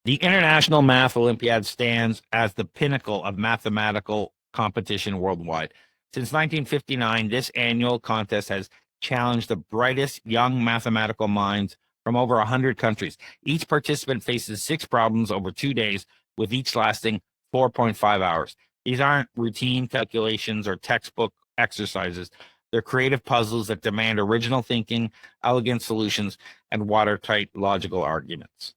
The International Math Olympiad stands as the pinnacle of mathematical competition worldwide. Since 1959, this annual contest has challenged the brightest young mathematical minds from over 100 countries. Each participant faces 6 problems over 2 days, with each lasting 4.5 hours. These aren't routine calculations or textbook exercises. They're creative puzzles that demand original thinking, elegant solutions, and watertight logical arguments.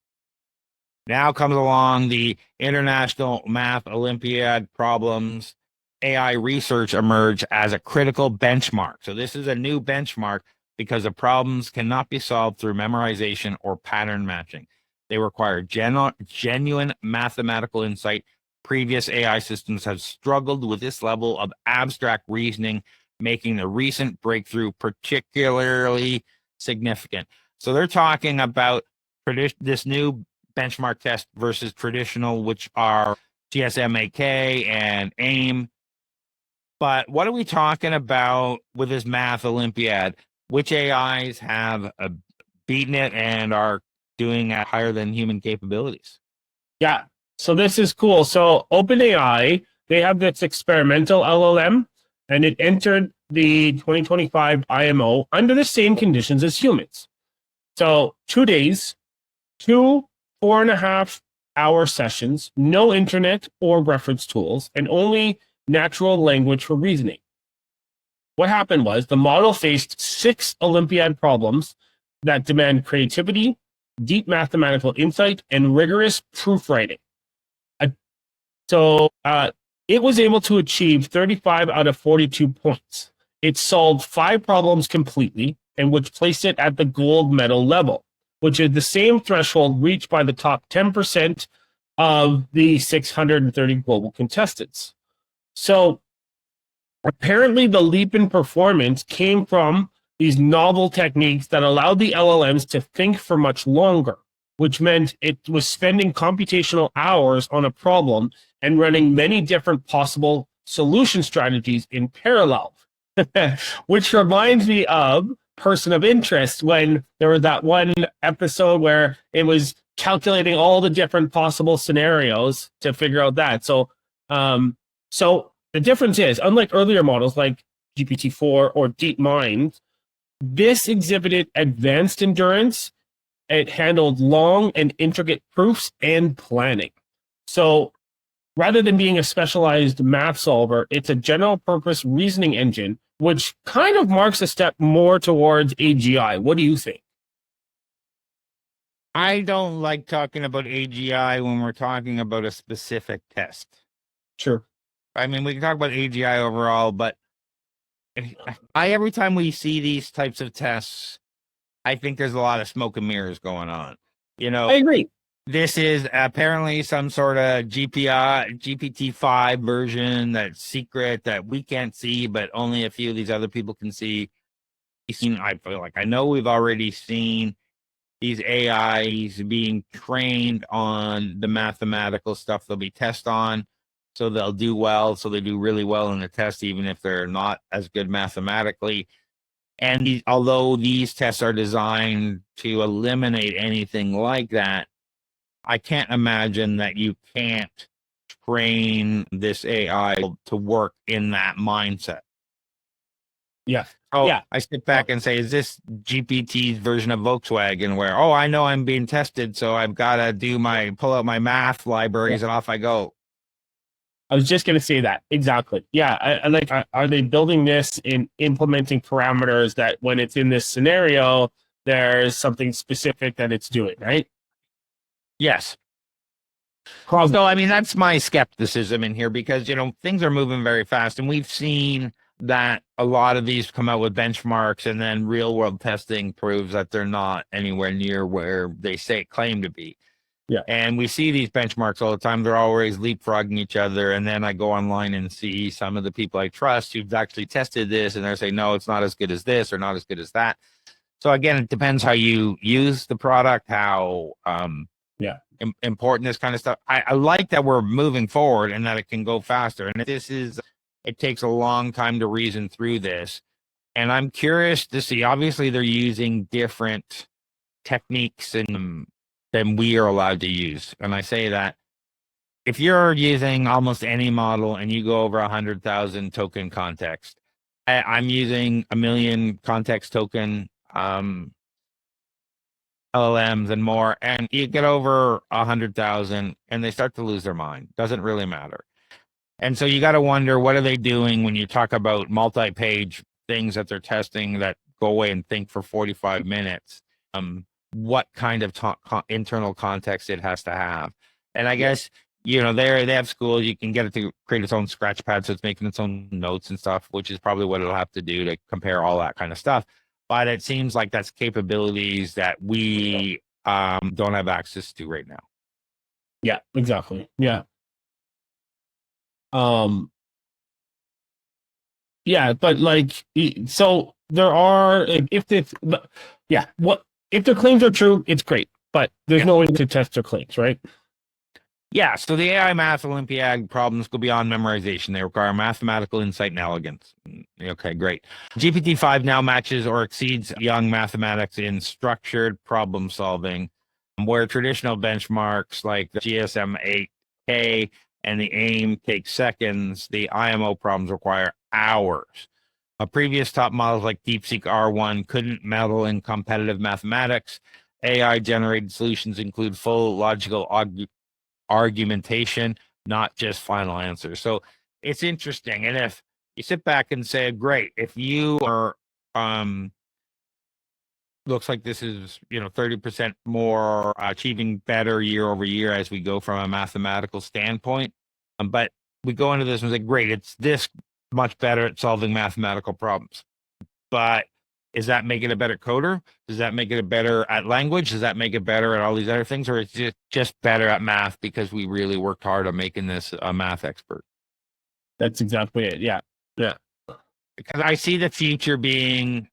Now comes along the International Math Olympiad problems. AI research emerge as a critical benchmark. So this is a new benchmark because the problems cannot be solved through memorization or pattern matching. They require genuine mathematical insight. Previous AI systems have struggled with this level of abstract reasoning, making the recent breakthrough particularly significant. So they're talking about this new benchmark test versus traditional, which are GSMAK and AIM. But what are we talking about with this Math Olympiad? Which AIs have beaten it and are doing at higher than human capabilities? Yeah, so this is cool. So OpenAI, they have this experimental LLM, and it entered the 2025 IMO under the same conditions as humans. So 2 days, 2 4.5-hour sessions, no internet or reference tools, and only natural language for reasoning. What happened was the model faced 6 Olympiad problems that demand creativity, deep mathematical insight, and rigorous proofwriting. So it was able to achieve 35 out of 42 points. It solved 5 problems completely, and which placed it at the gold medal level, which is the same threshold reached by the top 10% of the 630 global contestants. So apparently the leap in performance came from these novel techniques that allowed the LLMs to think for much longer, which meant it was spending computational hours on a problem and running many different possible solution strategies in parallel, which reminds me of Person of Interest, when there was that one episode where it was calculating all the different possible scenarios to figure out that. So the difference is, unlike earlier models like GPT-4 or DeepMind, this exhibited advanced endurance. It handled long and intricate proofs and planning. So rather than being a specialized math solver, it's a general purpose reasoning engine, which kind of marks a step more towards AGI. What do you think? I don't like talking about AGI when we're talking about a specific test. Sure. I mean, we can talk about AGI overall, but every time we see these types of tests, I think there's a lot of smoke and mirrors going on. I agree. This is apparently some sort of GPT-5 version that's secret that we can't see, but only a few of these other people can see. I feel like I know we've already seen these AIs being trained on the mathematical stuff they'll be tested on. So they'll do well. So they do really well in the test, even if they're not as good mathematically. And although these tests are designed to eliminate anything like that, I can't imagine that you can't train this AI to work in that mindset. Yeah. Oh, yeah. I sit back and say, is this GPT's version of Volkswagen where, I know I'm being tested, so I've got to pull out my math libraries and off I go. I was just going to say that. Exactly. Yeah. I like, are they building this in implementing parameters that when it's in this scenario, there's something specific that it's doing, right? Yes. So, I mean, that's my skepticism in here because, things are moving very fast. And we've seen that a lot of these come out with benchmarks and then real world testing proves that they're not anywhere near where they claim to be. Yeah. And we see these benchmarks all the time. They're always leapfrogging each other. And then I go online and see some of the people I trust who've actually tested this and they're saying, no, it's not as good as this or not as good as that. So again, it depends how you use the product, how important this kind of stuff. I like that we're moving forward and that it can go faster. And it takes a long time to reason through this. And I'm curious to see, obviously they're using different techniques and than we are allowed to use. And I say that if you're using almost any model and you go over 100,000 token context, I'm using 1 million context token LLMs and more, and you get over 100,000 and they start to lose their mind. Doesn't really matter. And so you got to wonder, what are they doing when you talk about multi-page things that they're testing that go away and think for 45 minutes? What kind of internal context it has to have? And I guess, they have schools, you can get it to create its own scratch pad, so it's making its own notes and stuff, which is probably what it'll have to do to compare all that kind of stuff. But it seems like that's capabilities that we don't have access to right now. Yeah, exactly. Yeah. Yeah, but so there are, if this, yeah, if their claims are true, it's great, but there's no way to test their claims, right? Yeah, so the AI Math Olympiad problems go beyond memorization. They require mathematical insight and elegance. Okay, great. GPT-5 now matches or exceeds young mathematics in structured problem solving, where traditional benchmarks like the GSM-8K and the AIM take seconds. The IMO problems require hours. Previous top models like DeepSeek R1 couldn't meddle in competitive mathematics. AI-generated solutions include full logical argumentation, not just final answers. So it's interesting. And if you sit back and say, great, if you are, looks like this is, 30% more achieving better year over year as we go from a mathematical standpoint. But we go into this and say, great, it's this much better at solving mathematical problems. But is that make it a better coder? Does that make it better at language? Does that make it better at all these other things? Or is it just better at math because we really worked hard on making this a math expert? That's exactly it. Yeah. Yeah. Because I see the future being,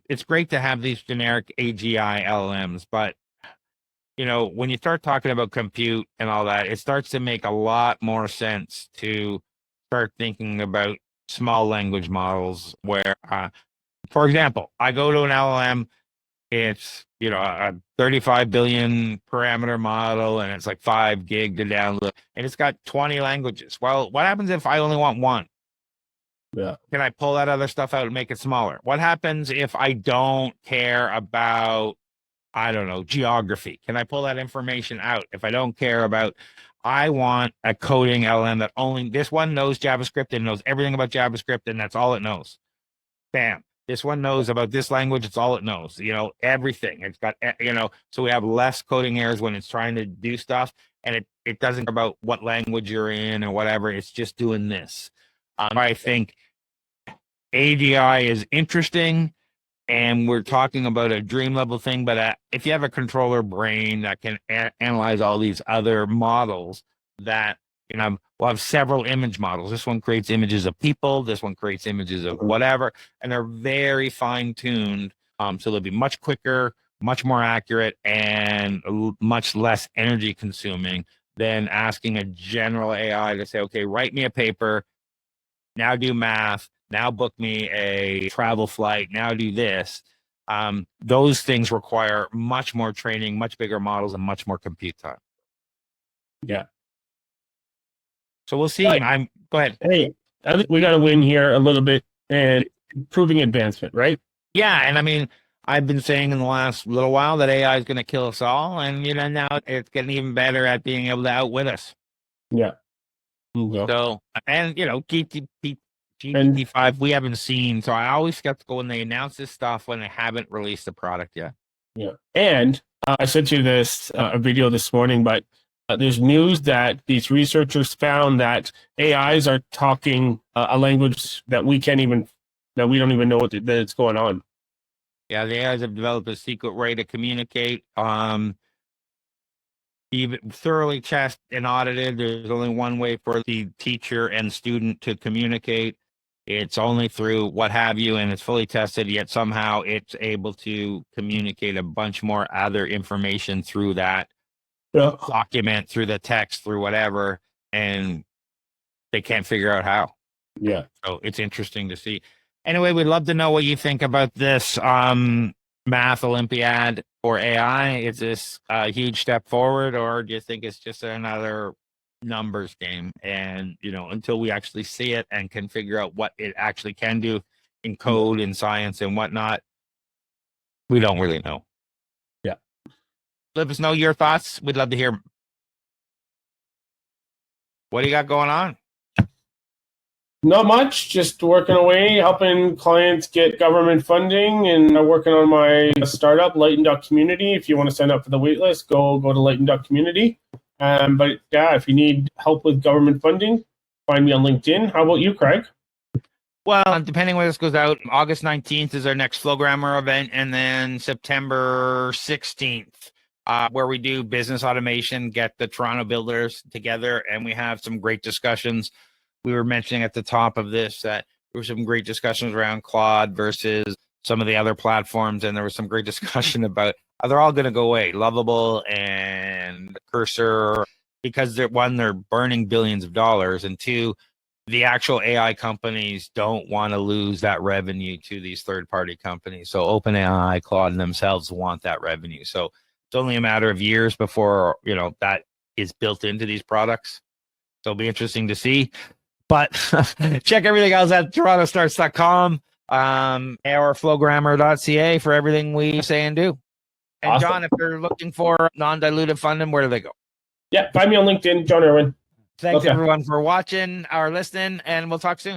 it's great to have these generic AGI LLMs, but when you start talking about compute and all that, it starts to make a lot more sense to start thinking about small language models where, for example, I go to an LLM, it's, a 35 billion parameter model, and it's like 5 gig to download, and it's got 20 languages. Well, what happens if I only want one? Yeah. Can I pull that other stuff out and make it smaller? What happens if I don't care about, I don't know, geography? Can I pull that information out? If I don't care about, I want a coding LLM that only, this one knows JavaScript and knows everything about JavaScript, and that's all it knows. Bam. This one knows about this language. It's all it knows, everything. It's got, so we have less coding errors when it's trying to do stuff. And it doesn't care about what language you're in or whatever. It's just doing this. I think AGI is interesting, and we're talking about a dream level thing. But if you have a controller brain that can analyze all these other models, that we'll have several image models. This one creates images of people. This one creates images of whatever, and they're very fine tuned. So they'll be much quicker, much more accurate, and much less energy consuming than asking a general AI to say, okay, write me a paper, now do math, now book me a travel flight, now do this. Those things require much more training, much bigger models, and much more compute time. Yeah. So we'll see. Right. Go ahead. Hey, I think we got to win here a little bit and improving advancement, right? Yeah, and I've been saying in the last little while that AI is going to kill us all, and now it's getting even better at being able to outwit us. Yeah. So, and GPT-5 we haven't seen, so I always skeptical when they announce this stuff when they haven't released the product yet. Yeah, and I sent you this a video this morning, but there's news that these researchers found that AIs are talking a language that we don't even know that it's going on. Yeah, the AIs have developed a secret way to communicate. Even thoroughly tested and audited, there's only one way for the teacher and student to communicate. It's only through what have you, and it's fully tested, yet somehow it's able to communicate a bunch more other information through that document, through the text, through whatever, and they can't figure out how. Yeah. So it's interesting to see. Anyway, we'd love to know what you think about this. Math Olympiad for AI? Is this a huge step forward, or do you think it's just another numbers game? And, until we actually see it and can figure out what it actually can do in code and science and whatnot, we don't really know. Yeah. Let us know your thoughts. We'd love to hear. What do you got going on? Not much, just working away, helping clients get government funding, and working on my startup, Lighten.community. If you want to sign up for the waitlist, go to Lighten.community. But yeah, if you need help with government funding, find me on LinkedIn. How about you, Craig? Well, depending when this goes out, August 19th is our next Flowgrammer event, and then September 16th, where we do business automation, get the Toronto builders together, and we have some great discussions. We were mentioning at the top of this that there were some great discussions around Claude versus some of the other platforms, and there was some great discussion about how they're all going to go away, Lovable and Cursor, because they're burning billions of dollars, and two, the actual AI companies don't want to lose that revenue to these third-party companies. So OpenAI, Claude themselves want that revenue. So it's only a matter of years before, that is built into these products. So it'll be interesting to see. But check everything else at torontostarts.com or flowgrammer.ca for everything we say and do. And Awesome. John, if they're looking for non-dilutive funding, where do they go? Yeah, find me on LinkedIn, John Irwin. Thanks, everyone, for watching or listening, and we'll talk soon.